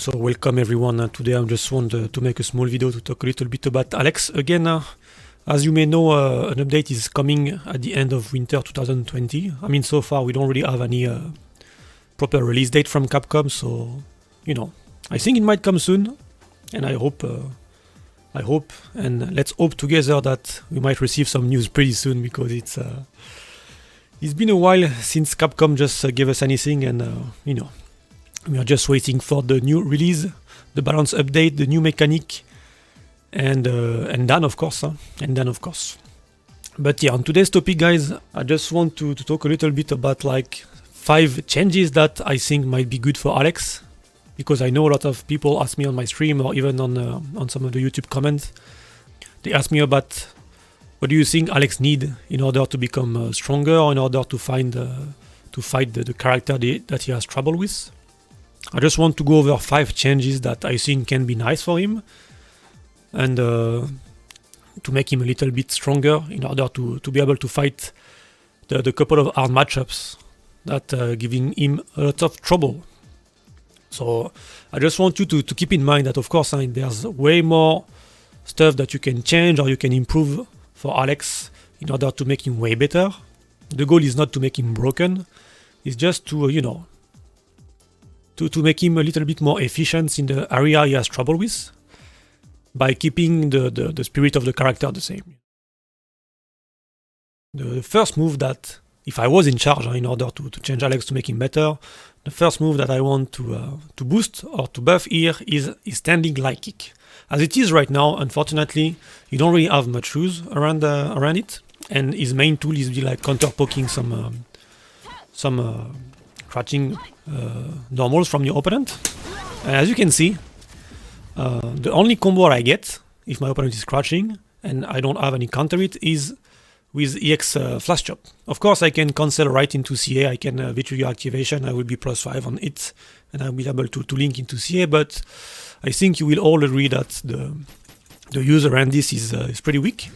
So welcome everyone. Today I just want to make a small video to talk a little bit about Alex again. As you may know, an update is coming at the end of winter 2020. I mean, so far we don't really have any proper release date from Capcom, so I think it might come soon, and I hope and let's hope together that we might receive some news pretty soon, because it's been a while since Capcom just gave us anything, and we are just waiting for the new release, the balance update, the new mechanic, and then of course. But yeah, on today's topic, guys, I just want to talk a little bit about like 5 changes that I think might be good for Alex, because I know a lot of people ask me on my stream or even on some of the YouTube comments. They ask me about what do you think Alex need in order to become stronger, or in order to fight the character that he has trouble with. I just want to go over 5 changes that I think can be nice for him, and to make him a little bit stronger in order to be able to fight the couple of hard matchups that giving him a lot of trouble. So I just want you to keep in mind that, of course, there's way more stuff that you can change or you can improve for Alex in order to make him way better. The goal is not to make him broken, it's just to to make him a little bit more efficient in the area he has trouble with, by keeping the spirit of the character the same. The first move that, if I was in charge in order to change Alex to make him better, the first move that I want to boost or to buff here is standing light kick. As it is right now, unfortunately, you don't really have much use around it, and his main tool is like counter poking some crouching normals from your opponent. And as you can see, the only combo I get if my opponent is crouching and I don't have any counter it is with EX flash chop. Of course, I can cancel right into CA, I can V-trigger activation, I will be +5 on it, and I'll be able to link into CA, but I think you will all agree that the use around this is pretty weak.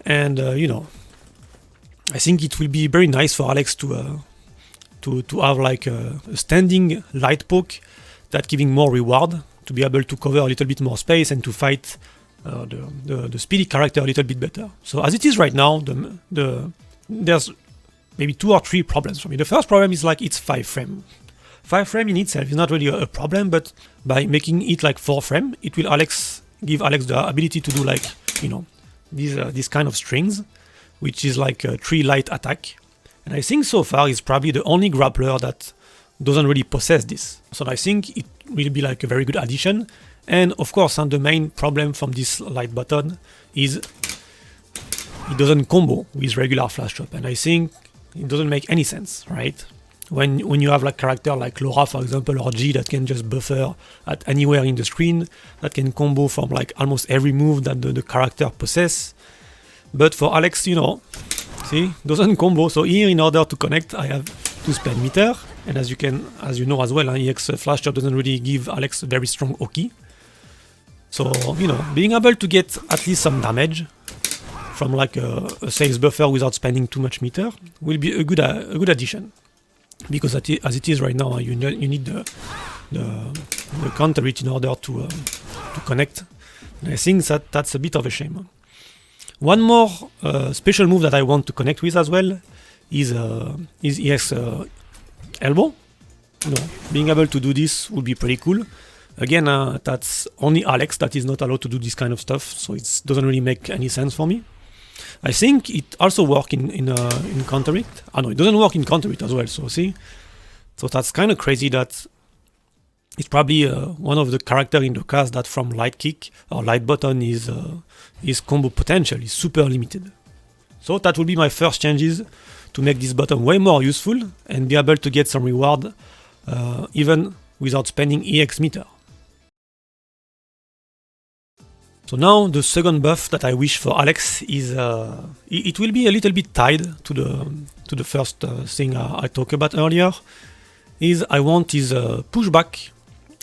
And I think it will be very nice for Alex to have like a standing light poke that giving more reward, to be able to cover a little bit more space and to fight the speedy character a little bit better. So as it is right now, there's maybe 2 or 3 problems for me. The first problem is like it's 5 frame. 5 frame in itself is not really a problem, but by making it like 4 frame, it will give Alex the ability to do like these kind of strings, which is like a 3 light attack. And I think so far he's probably the only grappler that doesn't really possess this. So I think it will be like a very good addition. And of course, the main problem from this light button is it doesn't combo with regular flash chop, and I think it doesn't make any sense, right? When you have like character like Laura, for example, or G, that can just buffer at anywhere in the screen, that can combo from like almost every move that the character possess. But for Alex, see, doesn't combo. So here, in order to connect, I have to spend meter, and as you know as well, EX flash chop doesn't really give Alex a very strong Oki. So being able to get at least some damage from like a safe buffer without spending too much meter will be a good addition, because as it is right now, you need the counter it in order to connect. And I think that's a bit of a shame. One more special move that I want to connect with as well is EX elbow. Being able to do this would be pretty cool. Again, that's only Alex that is not allowed to do this kind of stuff, so it doesn't really make any sense for me. I think it also works in counter it. No, it doesn't work in counter it as well. So see, so that's kind of crazy that it's probably one of the characters in the cast that from light kick or light button is combo potential is super limited. So that will be my first changes to make this button way more useful and be able to get some reward even without spending EX meter. So now the second buff that I wish for Alex is it will be a little bit tied to the first thing I talked about earlier. Is I want his pushback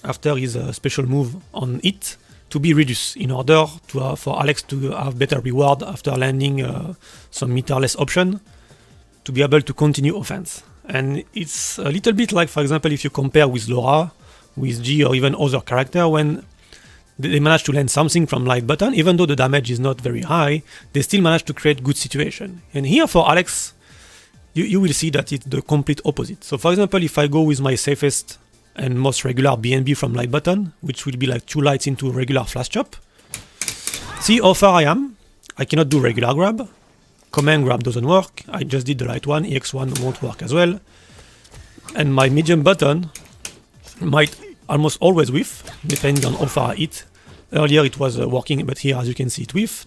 after his special move on it to be reduced in order for Alex to have better reward after landing some meterless option, to be able to continue offense. And it's a little bit like, for example, if you compare with Laura, with G or even other character, when they manage to land something from light button, even though the damage is not very high, they still manage to create good situation. And here for Alex, you will see that it's the complete opposite. So for example, if I go with my safest and most regular BNB from light button, which will be like 2 lights into regular flash chop, see how far I am. I cannot do regular grab. Command grab doesn't work. I just did the light one. EX1 won't work as well. And my medium button might almost always whiff, depending on how far I hit. Earlier it was working, but here, as you can see, it whiff.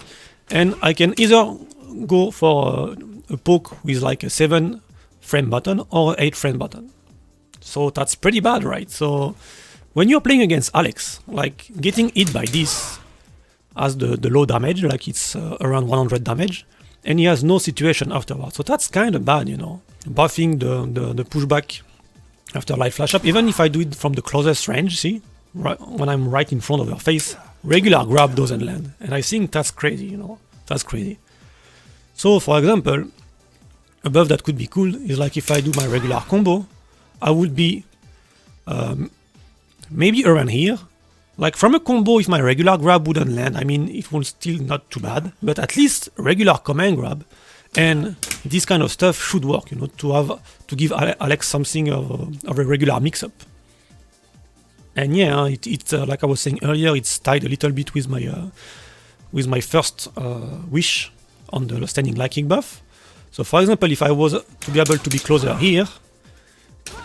And I can either go for a poke with like a 7 frame button or 8 frame button. So that's pretty bad, right? So when you're playing against Alex, like getting hit by this as the low damage, like it's around 100 damage, and he has no situation afterwards. So that's kind of bad, you know. Buffing the pushback after light flash up, even if I do it from the closest range, see? Right, when I'm right in front of her face, regular grab doesn't land. And I think that's crazy, you know. That's crazy. So for example, a buff that could be cool is like if I do my regular combo, I would be maybe around here. Like from a combo, if my regular grab wouldn't land, I mean, it will still not too bad, but at least regular command grab and this kind of stuff should work, you know, to give Alex something of a regular mix-up. And yeah, it's like I was saying earlier, it's tied a little bit with my first wish on the standing light kick buff. So for example, if I was to be able to be closer here,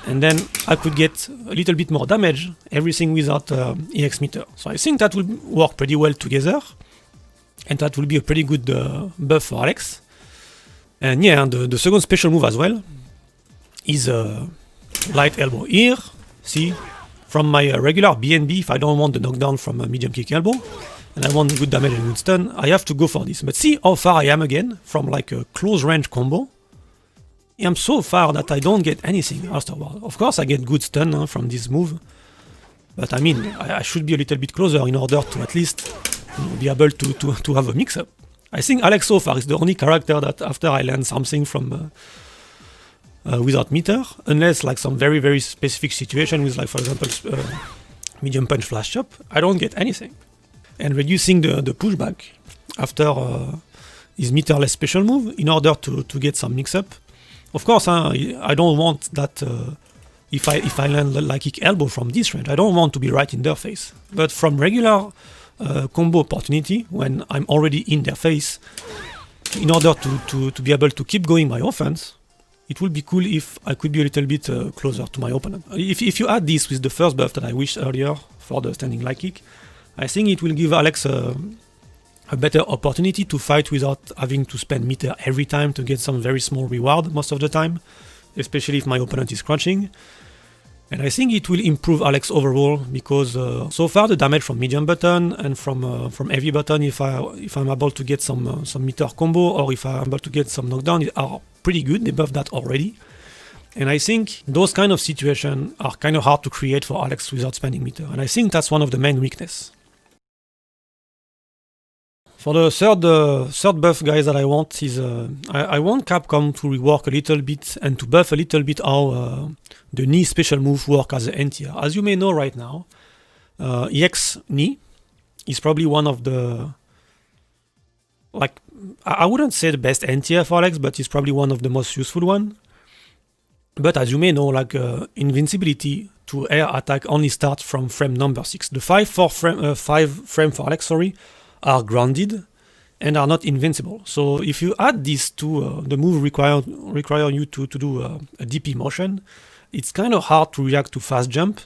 and then I could get a little bit more damage, everything without EX meter. So I think that will work pretty well together, and that will be a pretty good buff for Alex. And yeah, the second special move as well is light elbow here. See, from my regular BNB, if I don't want the knockdown from a medium kick elbow, and I want good damage and good stun, I have to go for this. But see how far I am again from like a close range combo. I'm so far that I don't get anything afterward. Of course, I get good stun from this move, but I mean, I should be a little bit closer in order to at least be able to have a mix-up. I think Alex so far is the only character that after I land something from without meter, unless like some very, very specific situation with like, for example, medium punch flash chop, I don't get anything. And reducing the pushback after his meterless special move in order to get some mix-up. Of course, I don't want that if I land like kick elbow from this range, I don't want to be right in their face. But from regular combo opportunity, when I'm already in their face, in order to be able to keep going my offense, it would be cool if I could be a little bit closer to my opponent. If you add this with the first buff that I wished earlier for the standing light kick, I think it will give Alex a better opportunity to fight without having to spend meter every time to get some very small reward most of the time, especially if my opponent is crouching. And I think it will improve Alex overall because so far the damage from medium button and from heavy button, if I'm able to get some meter combo or if I'm able to get some knockdown, are pretty good. They buff that already. And I think those kind of situations are kind of hard to create for Alex without spending meter. And I think that's one of the main weaknesses. For the third buff, guys, that I want is I want Capcom to rework a little bit and to buff a little bit how the knee special move work as an N-tier. As you may know right now, EX knee is probably one of the, like, I wouldn't say the best N-tier for Alex, but it's probably one of the most useful one. But as you may know, like invincibility to air attack only starts from frame number 6. The 5 frame for Alex, sorry, are grounded and are not invincible. So if you add this to the move require you to do a DP motion, it's kind of hard to react to fast jump.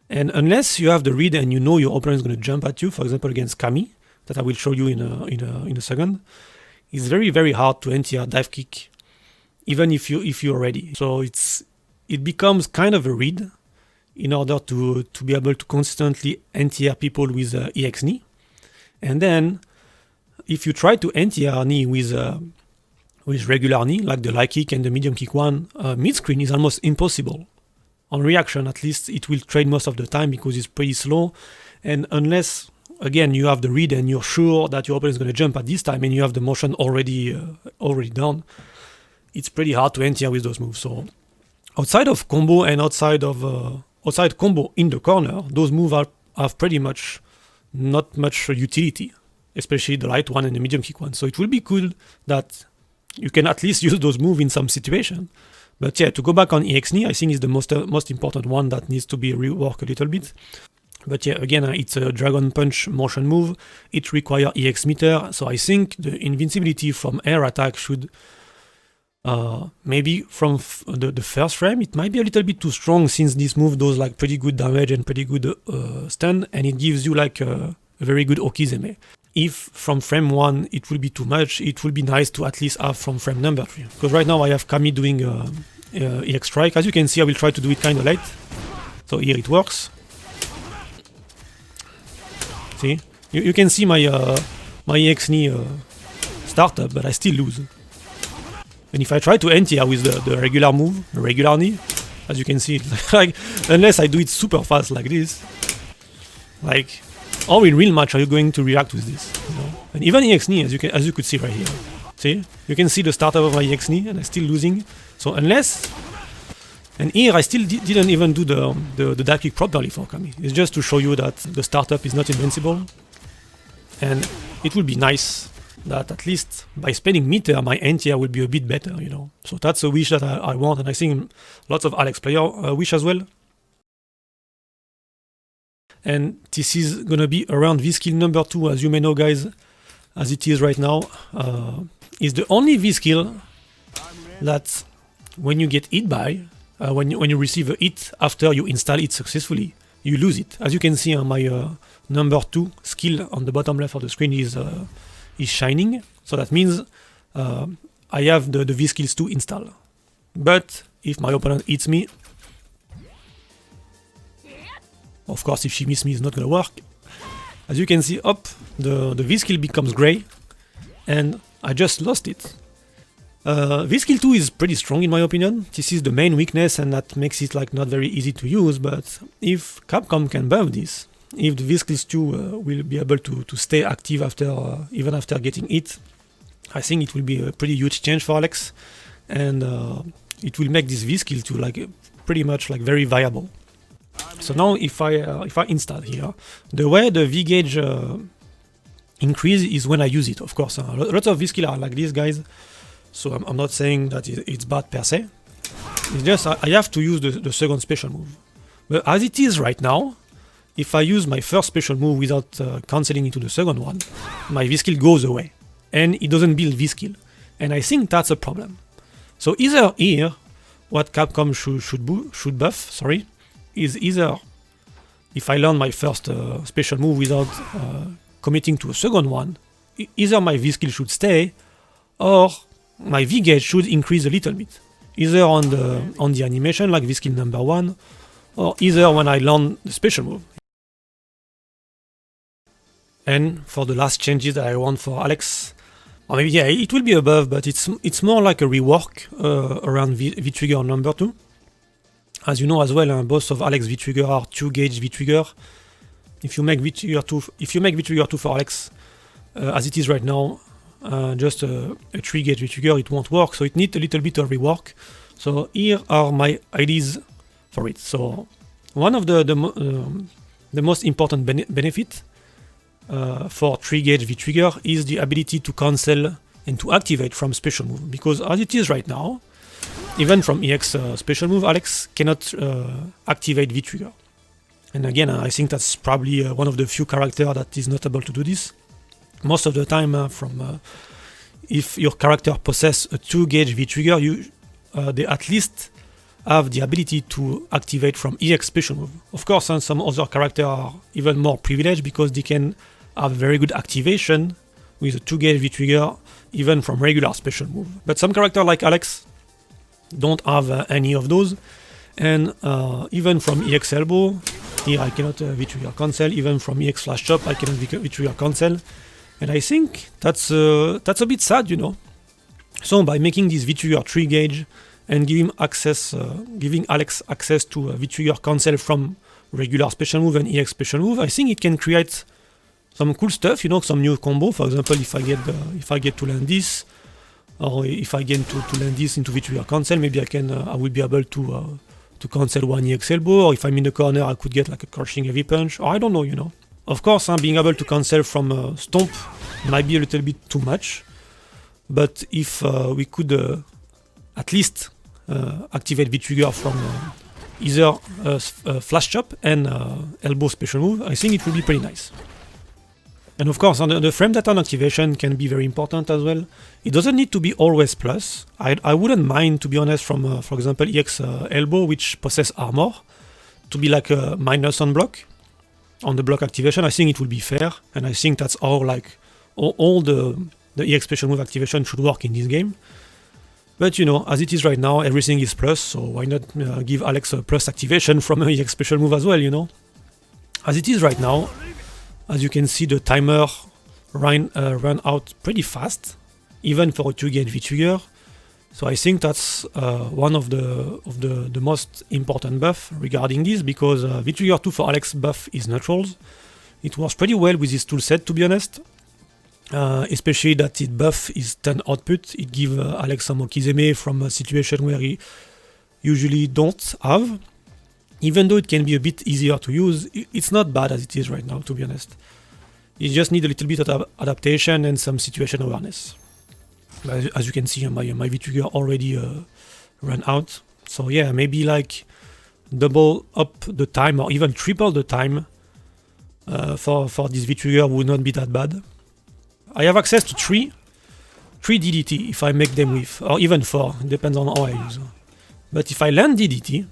And unless you have the read and you know your opponent is going to jump at you, for example against Kami, that I will show you in a second, it's very, very hard to enter dive kick, even if you're ready. So it becomes kind of a read in order to be able to consistently enter people with EX knee. And then, if you try to anti-air knee with regular knee, like the light kick and the medium kick one, mid-screen is almost impossible. On reaction, at least, it will trade most of the time because it's pretty slow. And unless, again, you have the read and you're sure that your opponent is going to jump at this time and you have the motion already done, it's pretty hard to anti-air with those moves. So, outside of combo and outside of outside combo in the corner, those moves have pretty much not much utility, especially the light one and the medium kick one. So it will be cool that you can at least use those moves in some situation. But yeah, to go back on EX knee, I think is the most important one that needs to be reworked a little bit. But yeah, again, it's a Dragon Punch motion move. It requires EX meter, so I think the invincibility from air attack should maybe from the first frame, it might be a little bit too strong since this move does like pretty good damage and pretty good stun, and it gives you like a very good Okizeme. If from frame 1 it will be too much, it will be nice to at least have from frame number 3. Because right now I have Kami doing EX strike. As you can see, I will try to do it kind of late. So here it works. See? You can see my EX knee startup, but I still lose. And if I try to anti-air with the regular move, the regular knee, as you can see, like unless I do it super fast like this, like how in real match are you going to react with this? You know? And even EX knee, as you could see right here, see, you can see the startup of my EX knee, and I'm still losing. So unless, and here I still didn't even do the dive kick properly for Kami. It's just to show you that the startup is not invincible, and it would be nice that at least by spending meter, my anti-air will be a bit better, you know. So that's a wish that I want, and I think lots of Alex players wish as well. And this is gonna be around V-skill number 2, as you may know, guys, as it is right now. Is the only V-skill that when you get hit by, when you receive a hit after you install it successfully, you lose it. As you can see on my number 2 skill on the bottom left of the screen is shining, so that means I have the V-skills to install. But if my opponent hits me, of course if she misses me it's not gonna work. As you can see, up the V-skill becomes gray, and I just lost it. V-skill 2 is pretty strong in my opinion. This is the main weakness, and that makes it like not very easy to use, but if Capcom can buff this, if the V-skills 2 will be able to stay active after even after getting hit, I think it will be a pretty huge change for Alex, and it will make this V-skill 2 like pretty much like very viable. So now if I install here, the way the V gauge increase is when I use it. Of course, lots of V-skill are like these guys, so I'm not saying that it's bad per se. It's just I have to use the second special move. But as it is right now, if I use my first special move without cancelling into the second one, my V-skill goes away, and it doesn't build V-skill, and I think that's a problem. So either here, what Capcom should buff, sorry, is either if I learn my first special move without committing to a second one, either my V-skill should stay, or my V-gauge should increase a little bit, either on the animation like V-skill number 1, or either when I learn the special move. And for the last changes that I want for Alex, or maybe yeah, it will be above, but it's more like a rework around V-trigger number 2. As you know as well, both of Alex V-trigger are 2 gauge V-trigger. If you make V-trigger 2 for Alex, as it is right now, just a 3 gauge V-trigger, it won't work. So it needs a little bit of rework. So here are my ideas for it. So one of the most important benefit for 3 gauge V-trigger is the ability to cancel and to activate from special move, because as it is right now, even from EX special move, Alex cannot activate V-trigger. And again, I think that's probably one of the few characters that is not able to do this. Most of the time, if your character possesses a 2 gauge V-trigger, they at least have the ability to activate from EX special move. Of course, some other characters are even more privileged because they can have very good activation with a 2 gauge V-trigger even from regular special move. But some characters like Alex don't have any of those, and even from EX elbow, here I cannot V-trigger cancel. Even from EX flash chop, I cannot V-trigger cancel, and I think that's a bit sad, you know. So by making this V-trigger 3 gauge and giving Alex access to V-trigger cancel from regular special move and EX special move, I think it can create some cool stuff, you know, some new combo. For example, if I get to land this, or if I get to land this into V-trigger cancel, maybe I will be able to to cancel one EX elbow, or if I'm in the corner, I could get like a crushing heavy punch, or I don't know, you know. Of course, being able to cancel from stomp might be a little bit too much, but if we could at least activate V-Trigger from either flash chop and elbow special move, I think it would be pretty nice. And of course, the frame data activation can be very important as well. It doesn't need to be always plus. I wouldn't mind, to be honest, from, for example, EX elbow, which possess armor, to be like a minus on block, on the block activation. I think it would be fair, and I think that's how like all the EX special move activation should work in this game. But you know, as it is right now, everything is plus, so why not give Alex a plus activation from an EX special move as well, you know? As it is right now, as you can see, the timer run out pretty fast, even for a 2-gauge V-Trigger. So I think that's one of the most important buff regarding this, because V-Trigger 2 for Alex buff is neutrals. It works pretty well with this toolset, to be honest. Especially that it buff is 10 output. It gives Alex some Okizeme from a situation where he usually don't have. Even though it can be a bit easier to use, it's not bad as it is right now, to be honest. You just need a little bit of adaptation and some situation awareness. As you can see, my V-Trigger already ran out. So yeah, maybe like double up the time or even triple the time for this V-Trigger would not be that bad. I have access to 3 DDT if I make them with, or even 4, depends on how I use. But if I land DDT,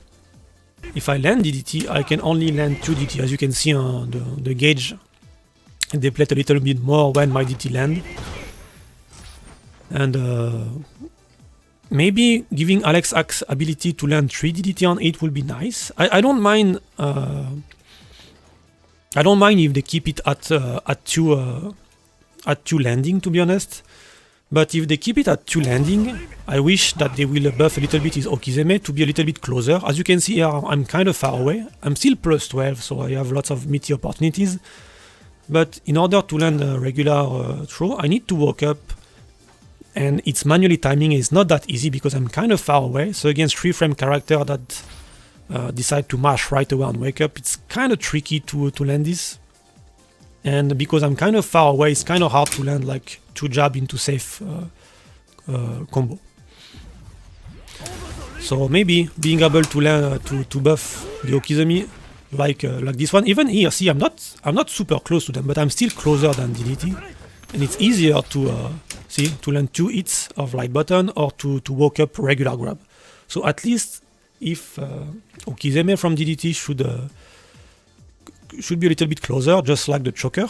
I can only land 2 DDT. As you can see on the gauge, they plate a little bit more when my DDT land. And maybe giving Alex ability to land 3 DDT on 8 will be nice. I don't mind. I don't mind if they keep it at 2 landing, to be honest. But if they keep it at 2 landing, I wish that they will buff a little bit his Okizeme to be a little bit closer. As you can see here, I'm kind of far away. I'm still plus 12, so I have lots of meaty opportunities. But in order to land a regular throw, I need to walk up. And its manually timing is not that easy because I'm kind of far away. So against 3-frame character that decide to mash right away and wake up, it's kind of tricky to land this. And because I'm kind of far away, it's kind of hard to land like 2 jab into safe combo. So maybe being able to land to buff the Okizeme like this one. Even here, see, I'm not super close to them, but I'm still closer than DDT, and it's easier to to land 2 hits of light button or to walk up regular grab. So at least if Okizeme from DDT should be a little bit closer, just like the choker,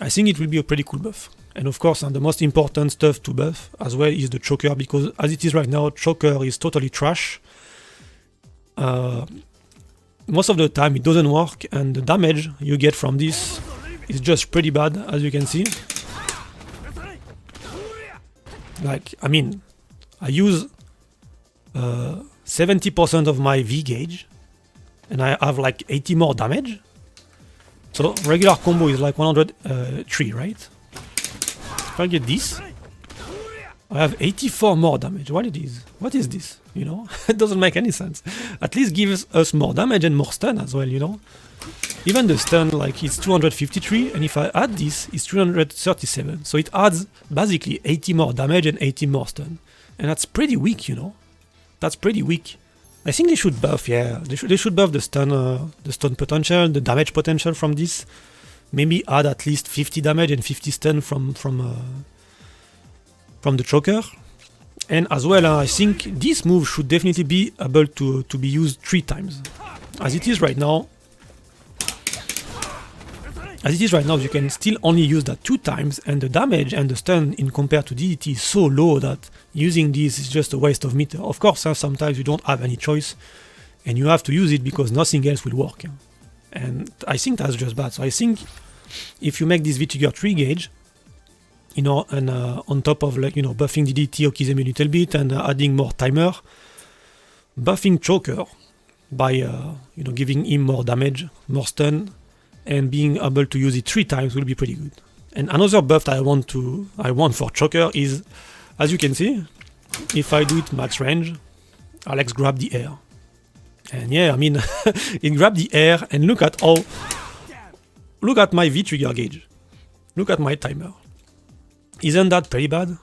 I think it will be a pretty cool buff. And of course, the most important stuff to buff as well is the choker, because as it is right now, choker is totally trash. Most of the time it doesn't work, and the damage you get from this is just pretty bad, as you can see. Like, I mean, I use 70% of my V gauge, and I have like 80 more damage. So regular combo is like 103, right? If I get this, I have 84 more damage. What it is? What is this? You know, it doesn't make any sense. At least gives us more damage and more stun as well, you know. Even the stun, like, it's 253, and if I add this, it's 337. So it adds basically 80 more damage and 80 more stun. And that's pretty weak, you know. That's pretty weak. I think they should buff, yeah. They should buff the stun potential, the damage potential from this. Maybe add at least 50 damage and 50 stun from the choker. And as well, I think this move should definitely be able to be used 3 times. As it is right now, you can still only use that 2 times, and the damage and the stun in compared to DDT is so low that using this is just a waste of meter. Of course, sometimes you don't have any choice, and you have to use it because nothing else will work. And I think that's just bad. So I think if you make this V-Trigger 3 gauge, you know, and on top of, like, you know, buffing DDT Okizeme a little bit and adding more timer, buffing choker by you know, giving him more damage, more stun, and being able to use it 3 times will be pretty good. And another buff that I want for choker is, as you can see, if I do it max range, Alex grab the air. And yeah, I mean, it grabbed the air, and look at my V-trigger gauge. Look at my timer. Isn't that pretty bad?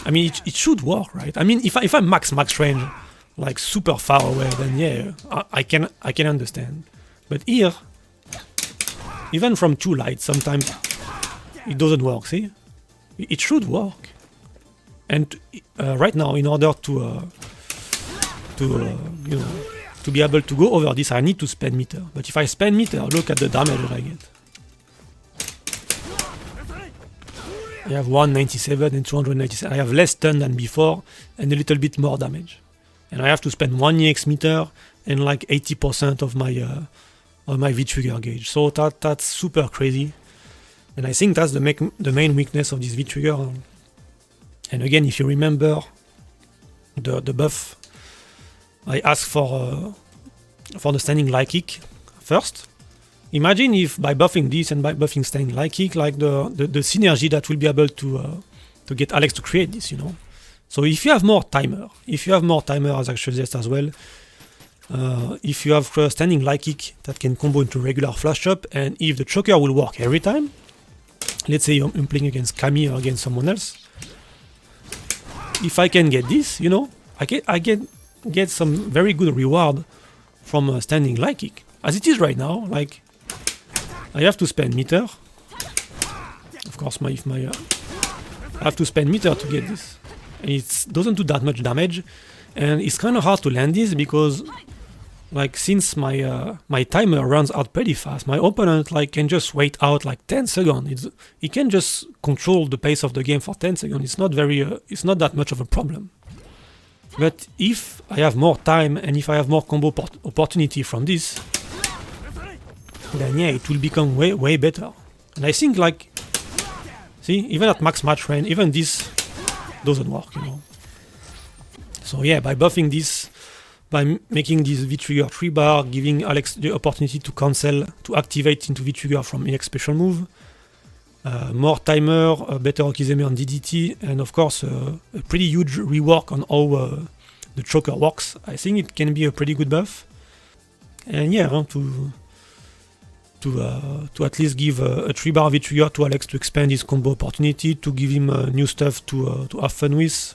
I mean, it should work, right? I mean, if I'm max range, like super far away, then yeah, I can understand. But here, even from too light, sometimes it doesn't work. See, it should work. And right now, in order to be able to go over this, I need to spend meter. But if I spend meter, look at the damage that I get. I have 197 and 297. I have less stun than before and a little bit more damage. And I have to spend 1 EX meter and like 80% of my V-trigger gauge. So that's super crazy. And I think that's the main weakness of this V-trigger. And again, if you remember the buff, I asked for the standing light kick first. Imagine if by buffing this and by buffing standing light kick, like the synergy that will be able to get Alex to create this, you know. So if you have more timer, as I suggest as well, if you have standing light kick that can combo into regular flash up, and if the choker will work every time, let's say I'm playing against Kami or against someone else, if I can get this, you know, I get some very good reward from a standing light kick. As it is right now, like I have to spend meter. Of course, I have to spend meter to get this. And it doesn't do that much damage, and it's kind of hard to land this because, like, since my timer runs out pretty fast, my opponent like can just wait out like 10 seconds. He can just control the pace of the game for 10 seconds. It's not that much of a problem. But if I have more time and if I have more combo opportunity from this, then yeah, it will become way better. And I think, like, see, even at max match range, even this doesn't work, you know. So yeah, by buffing this, by making this V-trigger 3-bar, giving Alex the opportunity to cancel, to activate into V-trigger from EX special move, more timer, better Okizeme on DDT, and of course a pretty huge rework on how the choker works. I think it can be a pretty good buff. And yeah, to at least give a 3-bar V-trigger to Alex to expand his combo opportunity, to give him new stuff to have fun with,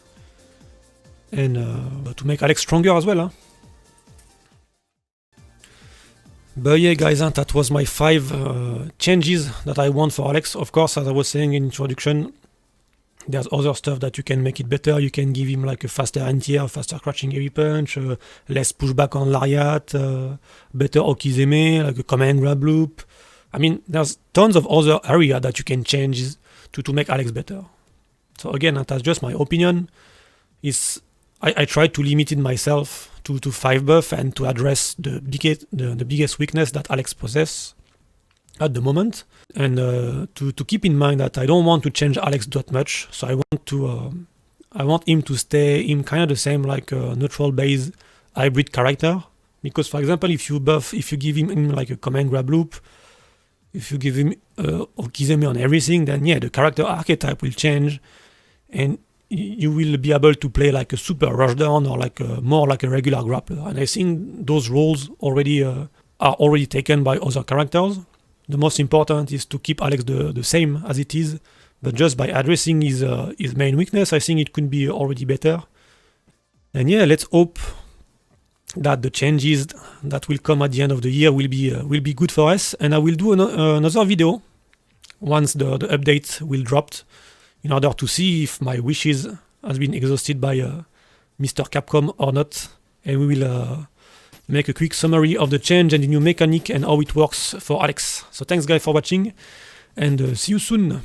and to make Alex stronger as well. Huh? But yeah, guys, that was my 5 changes that I want for Alex. Of course, as I was saying in introduction, there's other stuff that you can make it better. You can give him like a faster anti-air, faster crouching heavy punch, less pushback on lariat, better Okizeme, like a command grab loop. I mean, there's tons of other area that you can change to make Alex better. So again, that's just my opinion. I try to limit it myself to 5 buff and to address the biggest weakness that Alex possesses at the moment, and to keep in mind that I don't want to change Alex that much. So I want him to stay in kind of the same, like a neutral base hybrid character. Because for example, if you give him like a command grab loop, if you give him Okizeme on everything, then yeah, the character archetype will change, and you will be able to play like a super rushdown or like more like a regular grappler. And I think those roles are already taken by other characters. The most important is to keep Alex the same as it is, but just by addressing his main weakness, I think it could be already better. And yeah, let's hope that the changes that will come at the end of the year will be good for us. And I will do another video once the update will drop, in order to see if my wishes has been exhausted by Mr. Capcom or not. And we will make a quick summary of the change and the new mechanic and how it works for Alex. So thanks guys for watching, and see you soon.